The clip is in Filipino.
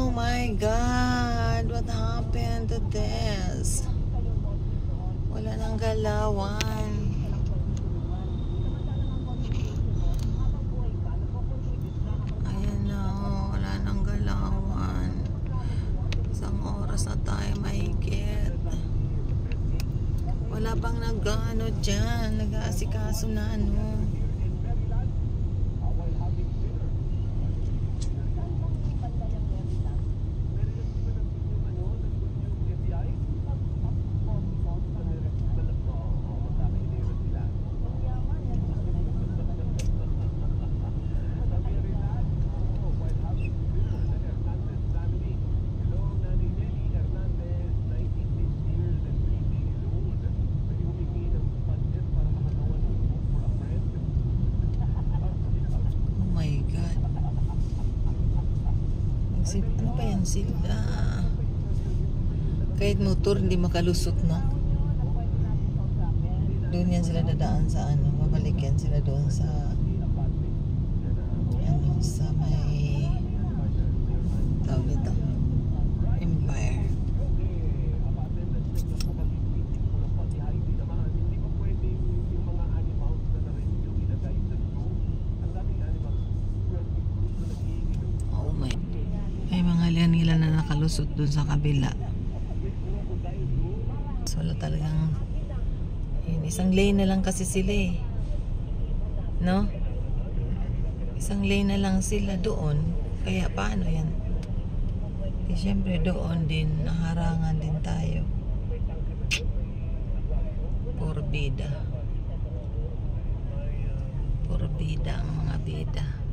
Oh my God, what happened to this? Wala nang galawan. Ayan na, wala nang galawan. Isang oras na tayo mahigit. Wala bang nag-ano dyan, nag-aasikaso na ano. Ano pa yan sila? Kahit motor hindi makalusot na. Doon yan sila dadaan sa ano, babalik yan sila doon sa ano, sa may tawag nito Empire. May mga lian-ilan na nakalusot dun sa kabila. So, wala talagang yun, isang lane na lang kasi sila eh. No? Isang lane na lang sila doon. Kaya paano yan? Eh, syempre doon din naharangan din tayo. Puro bida. Puro bida ang mga bida.